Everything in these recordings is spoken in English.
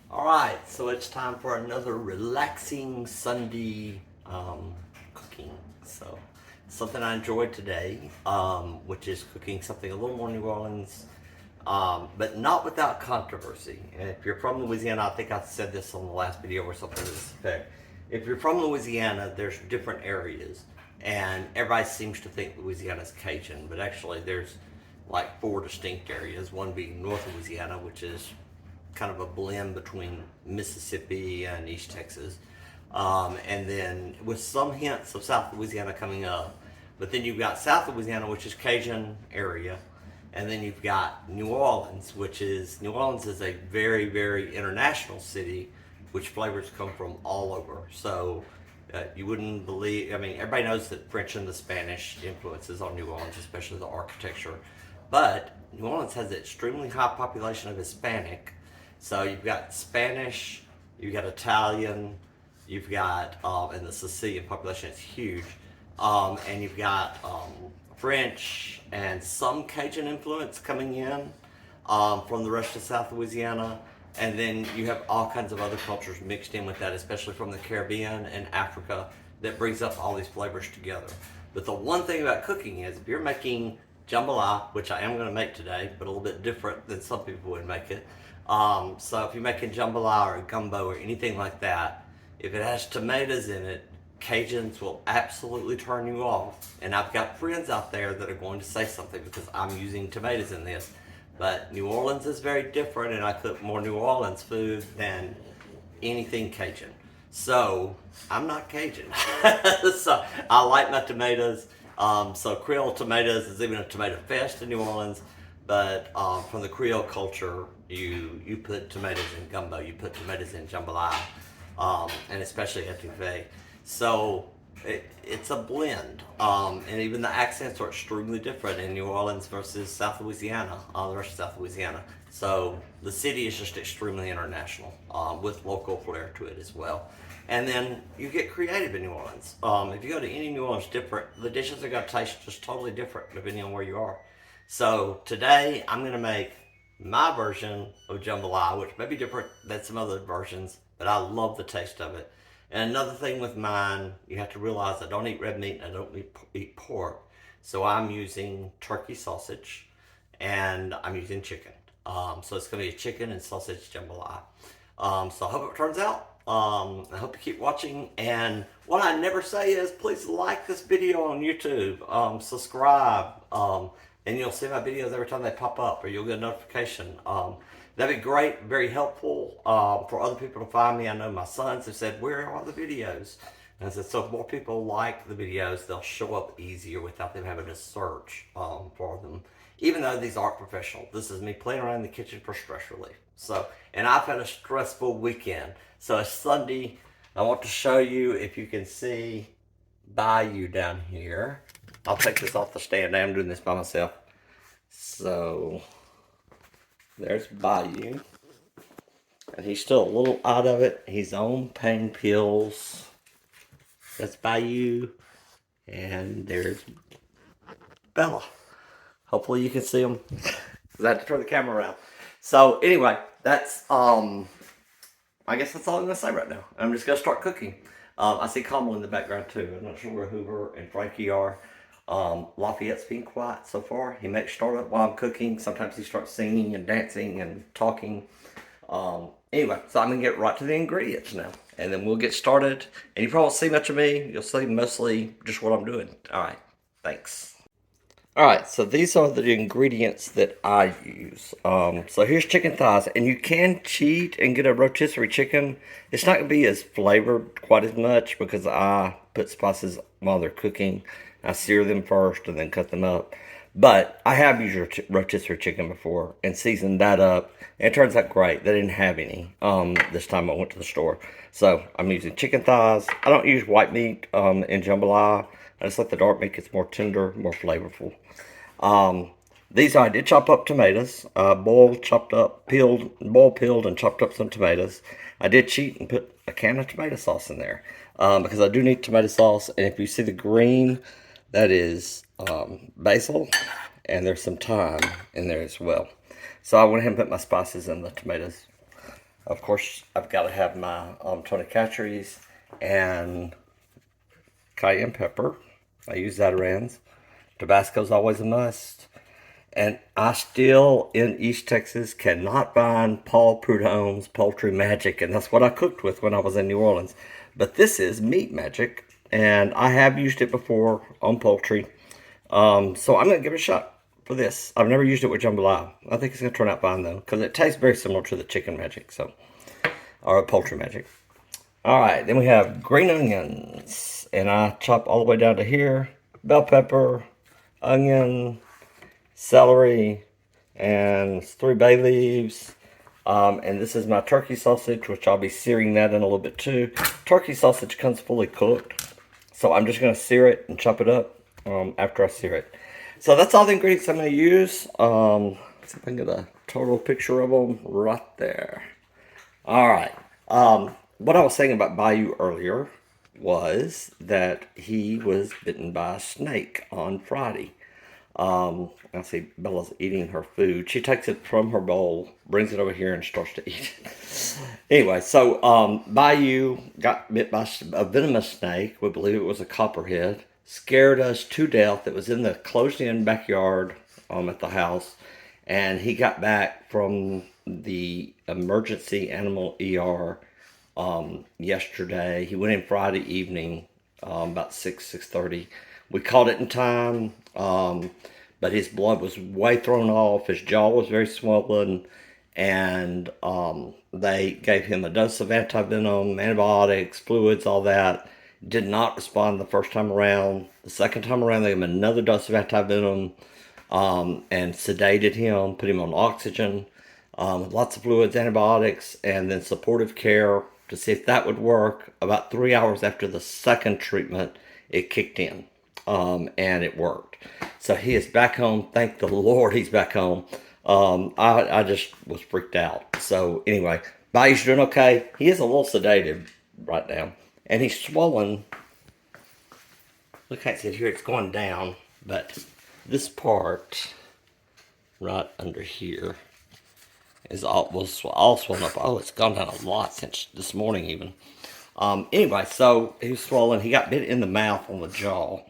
Alright, so it's time for another relaxing Sunday cooking. So, something I enjoyed today, which is cooking something a little more New Orleans, but not without controversy. And if you're from Louisiana, I think I said this on the last video or something to this effect. If you're from Louisiana, there's different areas, and everybody seems to think Louisiana's Cajun, but actually there's like four distinct areas. One being North Louisiana, which is kind of a blend between Mississippi and East Texas. And then with some hints of South Louisiana coming up. But then you've got South Louisiana, which is Cajun area. And then you've got New Orleans, New Orleans is a very, very international city, which flavors come from all over. So you wouldn't believe, I mean, everybody knows that French and the Spanish influences on New Orleans, especially the architecture. But New Orleans has an extremely high population of Hispanic. So you've got Spanish, you've got Italian, you've got, and the Sicilian population is huge. And you've got French and some Cajun influence coming in from the rest of South Louisiana. And then you have all kinds of other cultures mixed in with that, especially from the Caribbean and Africa, that brings up all these flavors together. But the one thing about cooking is if you're making jambalaya, which I am going to make today, but a little bit different than some people would make it. So if you're making jambalaya or gumbo or anything like that, if it has tomatoes in it, Cajuns will absolutely turn you off. And I've got friends out there that are going to say something because I'm using tomatoes in this. But New Orleans is very different, and I cook more New Orleans food than anything Cajun. So I'm not Cajun. So I like my tomatoes. So Creole tomatoes is even a tomato fest in New Orleans. But from the Creole culture, you put tomatoes in gumbo, you put tomatoes in jambalaya, and especially etouffee. So it's a blend, and even the accents are extremely different in New Orleans versus South Louisiana, the rest of South Louisiana. So the city is just extremely international, with local flair to it as well. And then you get creative in New Orleans. If you go to any New Orleans different, the dishes are going to taste just totally different depending on where you are. So today I'm going to make my version of jambalaya, which may be different than some other versions, but I love the taste of it. And another thing with mine, you have to realize I don't eat red meat and I don't eat pork. So I'm using turkey sausage and I'm using chicken. So it's going to be a chicken and sausage jambalaya. So I hope it turns out. I hope you keep watching. And what I never say is please like this video on YouTube, subscribe, and you'll see my videos every time they pop up, or you'll get a notification. That'd be great, very helpful for other people to find me. I know my sons have said, where are the videos? And I said, so if more people like the videos, they'll show up easier without them having to search for them. Even though these aren't professional, this is me playing around in the kitchen for stress relief. So, and I've had a stressful weekend. So it's Sunday. I want to show you, if you can see Bayou down here. I'll take this off the stand. I'm doing this by myself. So there's Bayou. And he's still a little out of it. He's on pain pills. That's Bayou. And there's Bella. Hopefully you can see him. Because I had to turn the camera around. So anyway, that's, I guess that's all I'm going to say right now. I'm just going to start cooking. I see Kamal in the background too. I'm not sure where Hoover and Frankie are. Lafayette's been quiet so far. He makes start up while I'm cooking. Sometimes he starts singing and dancing and talking. Anyway, so I'm going to get right to the ingredients now. And then we'll get started. And you probably won't see much of me. You'll see mostly just what I'm doing. Alright, thanks. Alright, so these are the ingredients that I use. So here's chicken thighs. And you can cheat and get a rotisserie chicken. It's not going to be as flavored quite as much because I put spices while they're cooking. I sear them first and then cut them up. But I have used rotisserie chicken before and seasoned that up. And it turns out great. They didn't have any this time I went to the store. So I'm using chicken thighs. I don't use white meat in jambalaya. I just let the dark meat get more tender, more flavorful. These I did chop up tomatoes. Boiled, peeled, and chopped up some tomatoes. I did cheat and put a can of tomato sauce in there because I do need tomato sauce. And if you see the green, that is basil, and there's some thyme in there as well. So I went ahead and put my spices in the tomatoes. Of course, I've got to have my Tony Chachere's and cayenne pepper. I use Zatarans. Tabasco's always a must. And I still, in East Texas, cannot find Paul Prudhomme's Poultry Magic. And that's what I cooked with when I was in New Orleans. But this is Meat Magic. And I have used it before on poultry. So I'm going to give it a shot for this. I've never used it with jambalaya. I think it's going to turn out fine, though. Because it tastes very similar to the chicken magic. Or poultry magic. All right. Then we have green onions. And I chop all the way down to here. Bell pepper. Onion, celery, and 3 bay leaves. And this is my turkey sausage, which I'll be searing that in a little bit too. Turkey sausage comes fully cooked, so I'm just going to sear it and chop it up after I sear it. So that's all the ingredients I'm going to use. Let's see if I can get a total picture of them right there. All right. What I was saying about Bayou earlier was that he was bitten by a snake on Friday. I see Bella's eating her food. She takes it from her bowl, brings it over here, and starts to eat it. Anyway, so Bayou got bit by a venomous snake. We believe it was a copperhead. Scared us to death. It was in the closed-in backyard at the house. And he got back from the emergency animal ER yesterday. He went in Friday evening, about 6:30. We caught it in time, but his blood was way thrown off. His jaw was very swollen, and they gave him a dose of antivenom, antibiotics, fluids, all that. Did not respond the first time around. The second time around, they gave him another dose of antivenom and sedated him, put him on oxygen, lots of fluids, antibiotics, and then supportive care to see if that would work. About 3 hours after the second treatment, it kicked in, and it worked. So he is back home. Thank the Lord he's back home. I just was freaked out. So anyway, Bayou's doing okay. He is a little sedated right now, and he's swollen. Look, I can't see it here. It's going down, but this part right under here is was all swollen up. Oh, it's gone down a lot since this morning even. Anyway, so he was swollen. He got bit in the mouth on the jaw.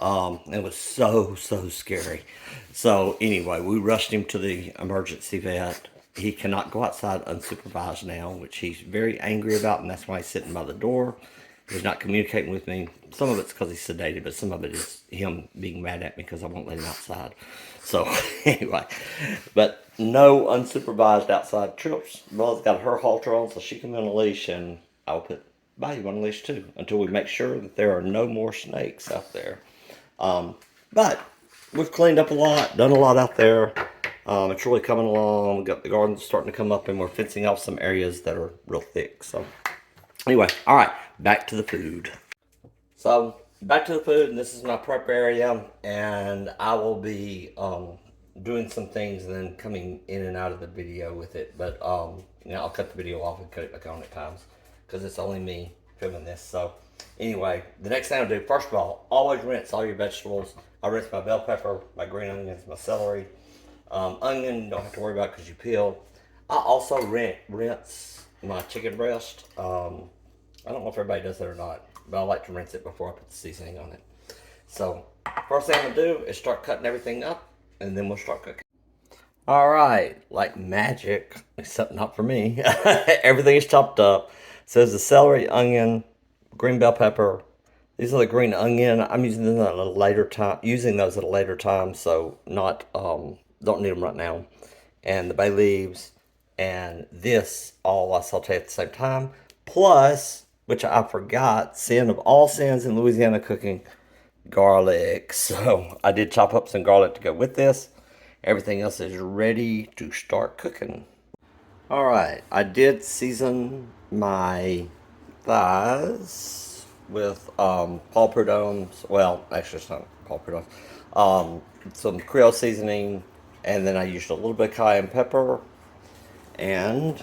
It was so scary. So anyway, we rushed him to the emergency vet. He cannot go outside unsupervised now, which he's very angry about, and that's why he's sitting by the door. He's not communicating with me. Some of it's because he's sedated, but some of it is him being mad at me because I won't let him outside. So anyway, but no unsupervised outside trips. Bella's got her halter on so she can be on a leash, and I'll put Bayou on a leash too until we make sure that there are no more snakes out there. But we've cleaned up a lot, done a lot out there. It's really coming along. We've got the gardens starting to come up, and we're fencing off some areas that are real thick. So anyway, all right, back to the food. So back to the food, and this is my prep area, and I will be doing some things and then coming in and out of the video with it. But I'll cut the video off and cut it back on at times because it's only me filming this. So anyway, the next thing I'll do, first of all, always rinse all your vegetables. I rinse my bell pepper, my green onions, my celery. Onion, you don't have to worry about because you peel. I also rinse my chicken breast. I don't know if everybody does that or not, but I like to rinse it before I put the seasoning on it. So first thing I'm going to do is start cutting everything up, and then we'll start cooking. All right, like magic, except not for me. Everything is chopped up. So there's the celery, onion, green bell pepper. These are the green onion. I'm using them at a later time. Using those at a later time, so not don't need them right now. And the bay leaves, and this all I saute at the same time. Plus, which I forgot, sin of all sins in Louisiana cooking, garlic. So I did chop up some garlic to go with this. Everything else is ready to start cooking. All right, I did season my thighs with Paul Prudhomme's, well, actually it's not Paul Prudhomme, some Creole seasoning, and then I used a little bit of cayenne pepper, and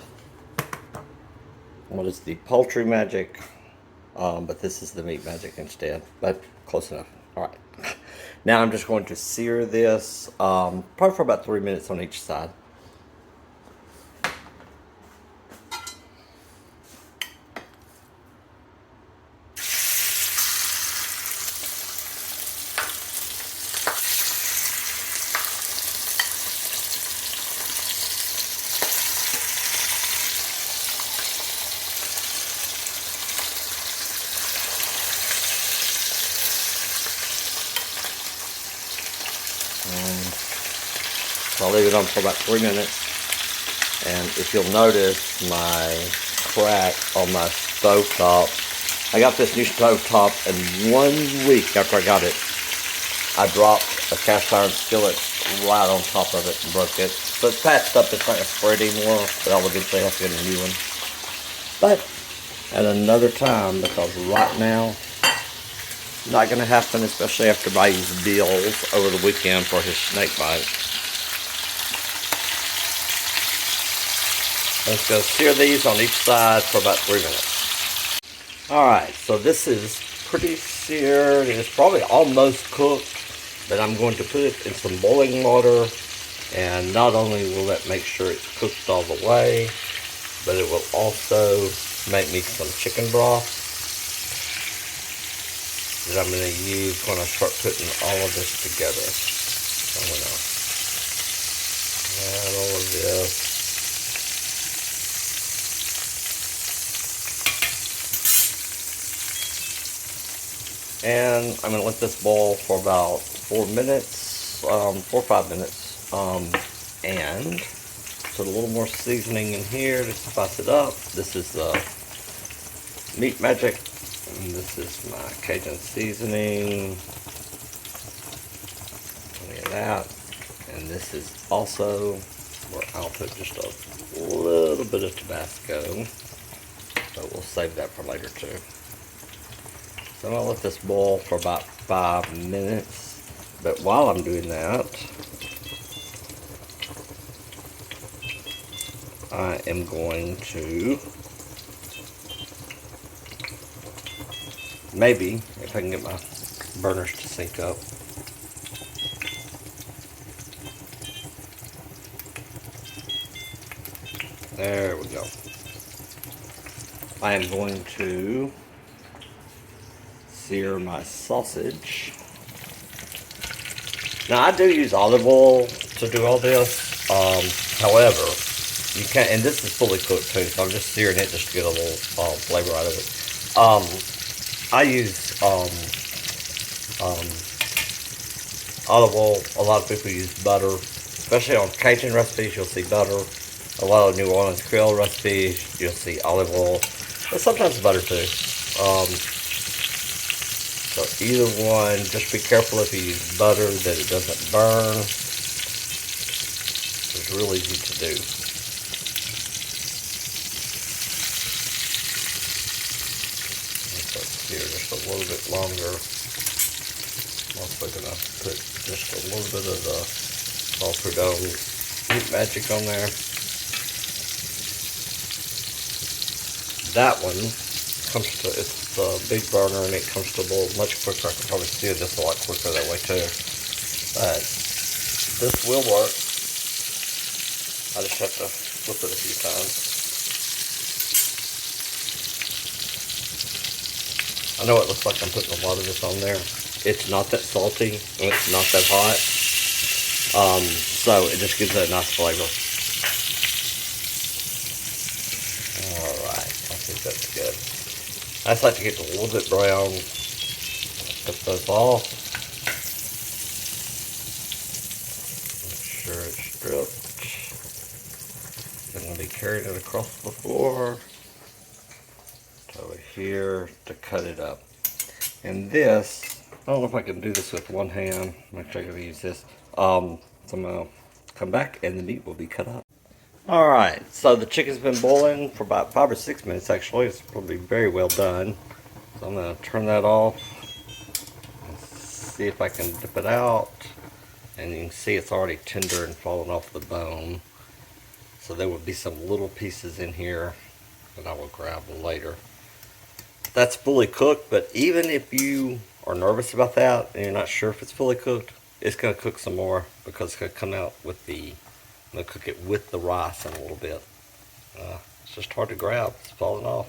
what is the poultry magic, but this is the meat magic instead, but close enough. All right, now I'm just going to sear this, probably for about 3 minutes on each side. leave it on for about 3 minutes. And if you'll notice my crack on my stove top, I got this new stove top, and 1 week after I got it, I dropped a cast iron skillet right on top of it and broke it. So it's patched up, it's not going to spread anymore, but I'll eventually have to get a new one. But at another time, because right now, not going to happen, especially after Bayou's bills over the weekend for his snake bite. Let's go sear these on each side for about 3 minutes. Alright, so this is pretty seared. It's probably almost cooked, but I'm going to put it in some boiling water, and not only will that make sure it's cooked all the way, but it will also make me some chicken broth that I'm going to use when I start putting all of this together. So I'm going to add all of this. And I'm going to let this boil for about 4 minutes, 4 or 5 minutes, and put a little more seasoning in here to spice it up. This is the Meat Magic, and this is my Cajun seasoning. Look at that. And this is also where I'll put just a little bit of Tabasco, but we'll save that for later too. So I'm going to let this boil for about 5 minutes, but while I'm doing that, I am going to, maybe, if I can get my burners to sync up, there we go. I am going to sear my sausage. Now I do use olive oil to do all this. However, you can, and this is fully cooked too, so I'm just searing it just to get a little flavor out of it. I use olive oil. A lot of people use butter, especially on Cajun recipes. You'll see butter. A lot of New Orleans Creole recipes, you'll see olive oil, but sometimes butter too. So either one, just be careful if you use butter that it doesn't burn. It's real easy to do. Let's sear just a little bit longer. I'm also going to put just a little bit of the Prudhomme Meat Magic on there. That one comes to, it's a big burner and it comes to boil much quicker. I can probably sear this a lot quicker that way too. But this will work. I just have to flip it a few times. I know it looks like I'm putting a lot of this on there. It's not that salty and it's not that hot. So it just gives it a nice flavor. Alright, I think that's good. I just like to get a little bit brown. Put those off. Make sure it's stripped. I'm going to be carrying it across the floor to over here to cut it up. And this, I don't know if I can do this with one hand. I'm actually going to use this. So I'm going to come back and the meat will be cut up. Alright, so the chicken's been boiling for about 5 or 6 minutes actually. It's probably very well done. So I'm going to turn that off and see if I can dip it out. And you can see it's already tender and falling off the bone. So there will be some little pieces in here that I will grab later. That's fully cooked, but even if you are nervous about that and you're not sure if it's fully cooked, it's going to cook some more because it's going to come out with the, I'm going to cook it with the rice in a little bit. It's just hard to grab. It's falling off.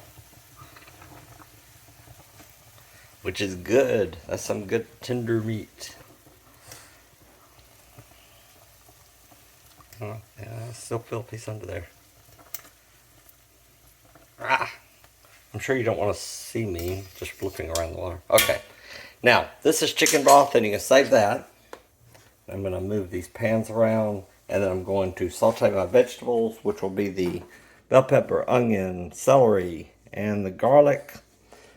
Which is good. That's some good tender meat. Yeah, I still feel a piece under there. I'm sure you don't want to see me just flipping around the water. Okay. Now, this is chicken broth, and you can save that. I'm going to move these pans around. And then I'm going to saute my vegetables, which will be the bell pepper, onion, celery, and the garlic.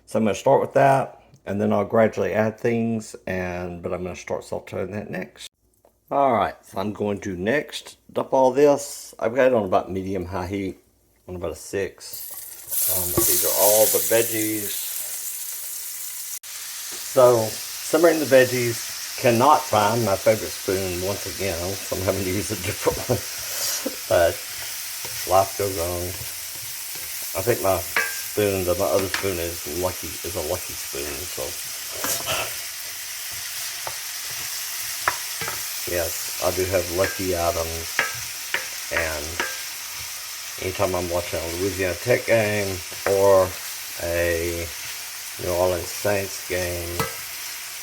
So I'm going to start with that, and then I'll gradually add things, but I'm going to start sauteing that next. Alright, so I'm going to next dump all this. I've got it on about medium-high heat, on about a 6. These are all the veggies. So, simmering the veggies, cannot find my favorite spoon once again, so I'm having to use a different one. But life goes on. I think my other spoon is a lucky spoon, so. Yes, I do have lucky items, and anytime I'm watching a Louisiana Tech game or a New Orleans Saints game,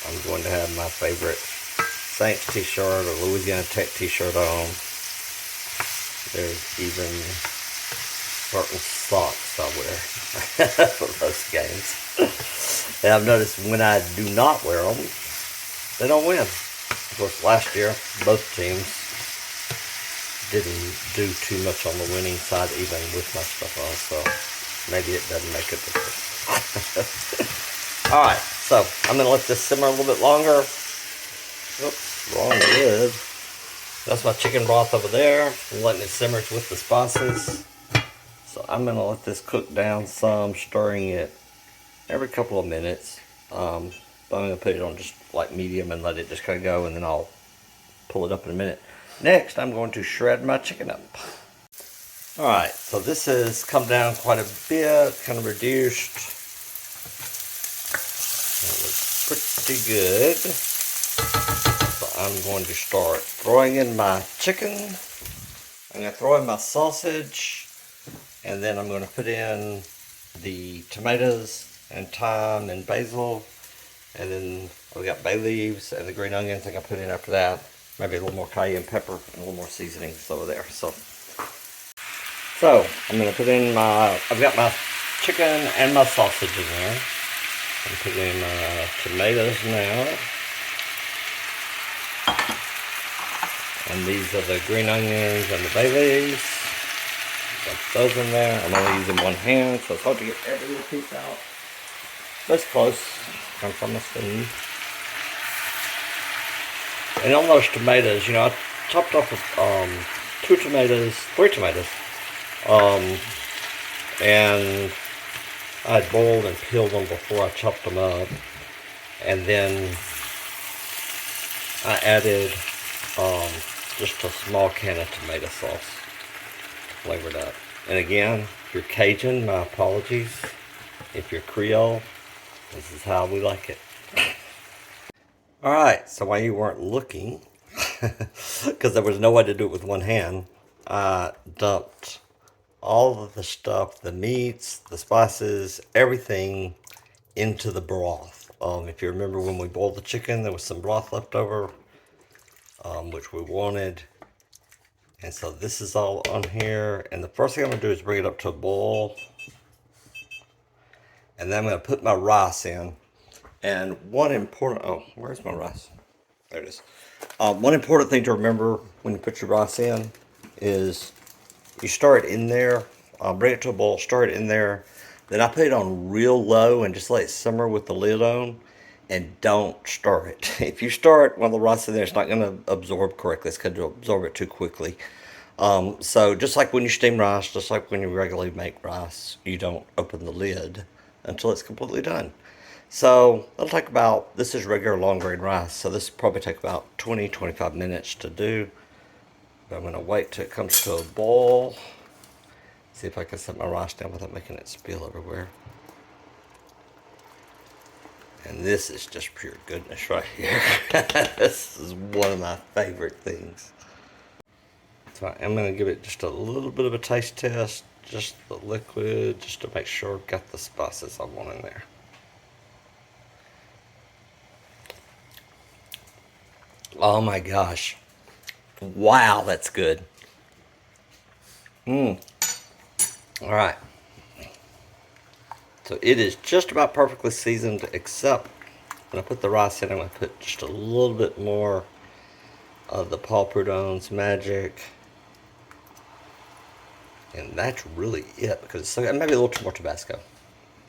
I'm going to have my favorite Saints t-shirt or Louisiana Tech t-shirt on. There's even certain socks I wear for those games. And I've noticed when I do not wear them, they don't win. Of course, last year, both teams didn't do too much on the winning side, even with my stuff on, so maybe it doesn't make a difference. Alright, so I'm going to let this simmer a little bit longer. Oops, wrong lid. That's my chicken broth over there. I'm letting it simmer with the spices. So I'm going to let this cook down some, stirring it every couple of minutes. I'm going to put it on just like medium and let it just kind of go, and then I'll pull it up in a minute. Next, I'm going to shred my chicken up. Alright, so this has come down quite a bit, kind of reduced. It looks pretty good. So I'm going to start throwing in my chicken. I'm going to throw in my sausage, and then I'm going to put in the tomatoes and thyme and basil, and then we got bay leaves and the green onions I can put in after that. Maybe a little more cayenne pepper and a little more seasonings over there. So I'm going to put in I've got my chicken and my sausage in there. I'm putting in my tomatoes now. And these are the green onions and the bay leaves. Got those in there. I'm only using one hand, so it's hard to get every little piece out. But it's close. Come from a spoon. And on those tomatoes, you know, I chopped up 3 tomatoes, and I had boiled and peeled them before I chopped them up, and then I added just a small can of tomato sauce, flavored up. And again, if you're Cajun, my apologies. If you're Creole, this is how we like it. Alright, so while you weren't looking, because there was no way to do it with one hand, I dumped all of the stuff, the meats, the spices, everything into the broth. If you remember when we boiled the chicken, there was some broth left over, which we wanted. And so this is all on here. And the first thing I'm going to do is bring it up to a boil. And then I'm going to put my rice in. And one important, where's my rice? There it is. One important thing to remember when you put your rice in is you stir it in there, bring it to a boil, stir it in there. Then I put it on real low and just let it simmer with the lid on, and don't stir it. If you stir it while the rice is in there, it's not going to absorb correctly. It's going to absorb it too quickly. So just like when you steam rice, just like when you regularly make rice, you don't open the lid until it's completely done. So it'll take about, this is regular long grain rice, so this will probably take about 20-25 minutes to do. But I'm going to wait till it comes to a boil. See if I can set my rice down without making it spill everywhere. And this is just pure goodness right here. This is one of my favorite things. So I'm going to give it just a little bit of a taste test, just the liquid, just to make sure I've got the spices I want in there. Oh my gosh. Wow, that's good. Alright. So it is just about perfectly seasoned, except when I put the rice in, I'm going to put just a little bit more of the Paul Prudhomme's magic. And that's really it, because it's maybe a little too more Tabasco,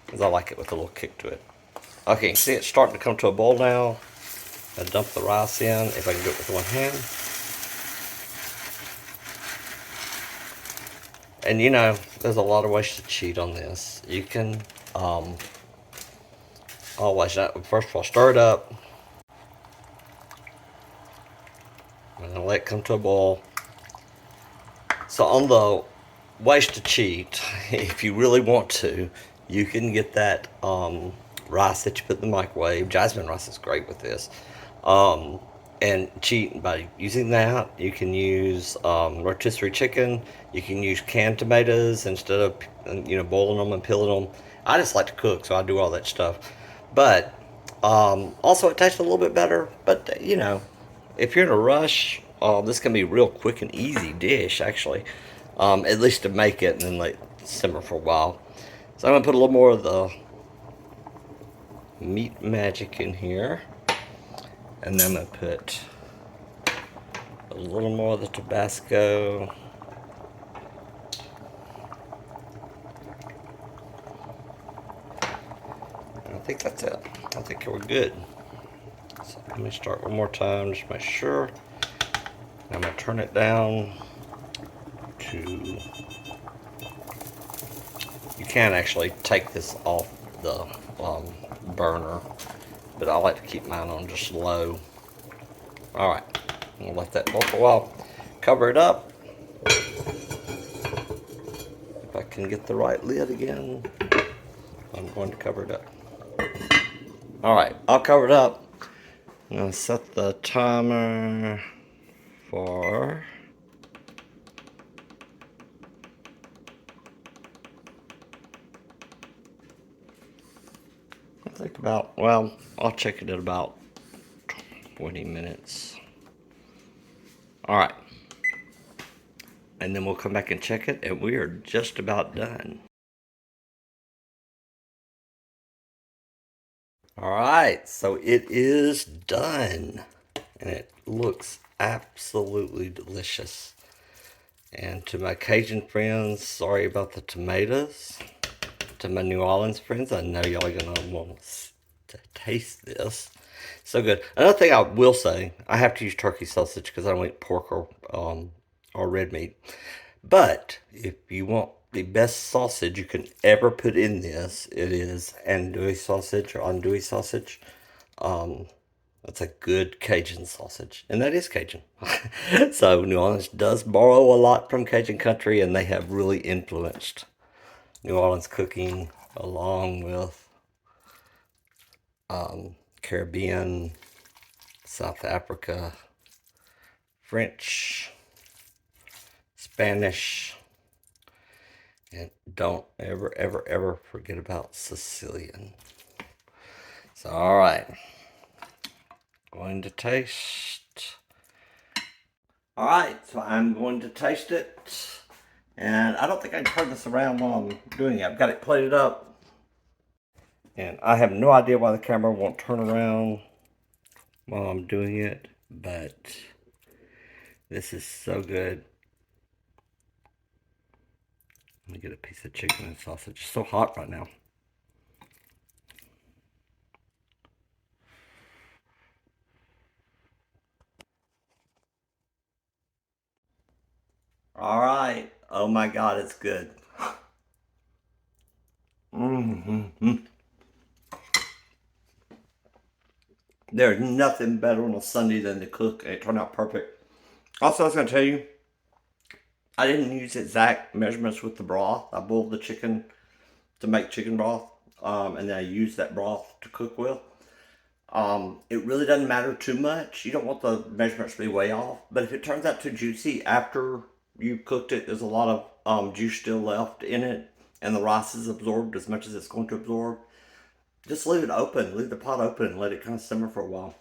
because I like it with a little kick to it. Okay, you can see it's starting to come to a boil now. I dump the rice in, if I can do it with one hand. And you know, there's a lot of ways to cheat on this. You can always, first of all, stir it up. And let it come to a boil. So on the ways to cheat, if you really want to, you can get that rice that you put in the microwave. Jasmine rice is great with this. And cheat by using that. You can use rotisserie chicken. You can use canned tomatoes instead of boiling them and peeling them. I just like to cook, so I do all that stuff. But also it tastes a little bit better. But if you're in a rush, this can be a real quick and easy dish actually. At least to make it and then let it simmer for a while. So I'm gonna put a little more of the meat magic in here. And then I'm going to put a little more of the Tabasco. And I think that's it. I think we're good. So let me start one more time, just make sure. I'm going to turn it down to... You can actually take this off the burner, but I like to keep mine on just low. Alright, I'm going to let that boil for a while. Cover it up. If I can get the right lid again, I'm going to cover it up. Alright, I'll cover it up. I'm going to set the timer for... I think about, well, I'll check it at about 20 minutes. Alright. And then we'll come back and check it, and we are just about done. Alright, so it is done. And it looks absolutely delicious. And to my Cajun friends, sorry about the tomatoes. To my New Orleans friends, I know y'all are gonna want to taste this. So good. Another thing I will say, I have to use turkey sausage because I don't eat pork or red meat. But if you want the best sausage you can ever put in this, it is andouille sausage or andouille sausage. That's a good Cajun sausage, and that is Cajun. So New Orleans does borrow a lot from Cajun country, and they have really influenced New Orleans cooking along with Caribbean, South Africa, French, Spanish, and don't ever, ever, ever forget about Sicilian. So, all right. Going to taste. All right, so I'm going to taste it. And I don't think I can turn this around while I'm doing it. I've got it plated up. And I have no idea why the camera won't turn around while I'm doing it. But this is so good. Let me get a piece of chicken and sausage. It's so hot right now. All right. Oh my God, it's good. Mm-hmm. There's nothing better on a Sunday than to cook, and it turned out perfect. Also, I was going to tell you, I didn't use exact measurements with the broth. I boiled the chicken to make chicken broth, and then I used that broth to cook with. It really doesn't matter too much. You don't want the measurements to be way off, but if it turns out too juicy after you've cooked it, there's a lot of juice still left in it, and the rice is absorbed as much as it's going to absorb. Just leave it open, leave the pot open, and let it kind of simmer for a while.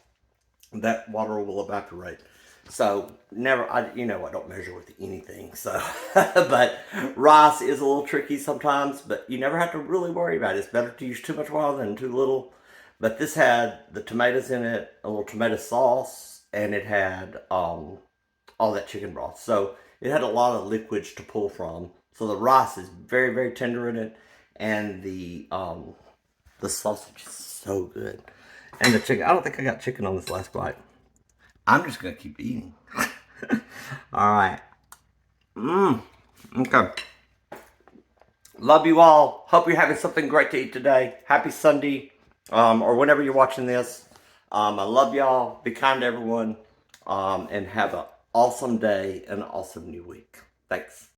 That water will evaporate. So you know I don't measure with anything. So, but rice is a little tricky sometimes. But you never have to really worry about it. It's better to use too much water than too little. But this had the tomatoes in it, a little tomato sauce, and it had all that chicken broth. So it had a lot of liquids to pull from. So the rice is very, very tender in it, and the sausage is so good. And the chicken, I don't think I got chicken on this last bite. I'm just gonna keep eating. All right. Okay. Love you all. Hope you're having something great to eat today. Happy Sunday, or whenever you're watching this. I love y'all. Be kind to everyone, and have an awesome day and an awesome new week. Thanks.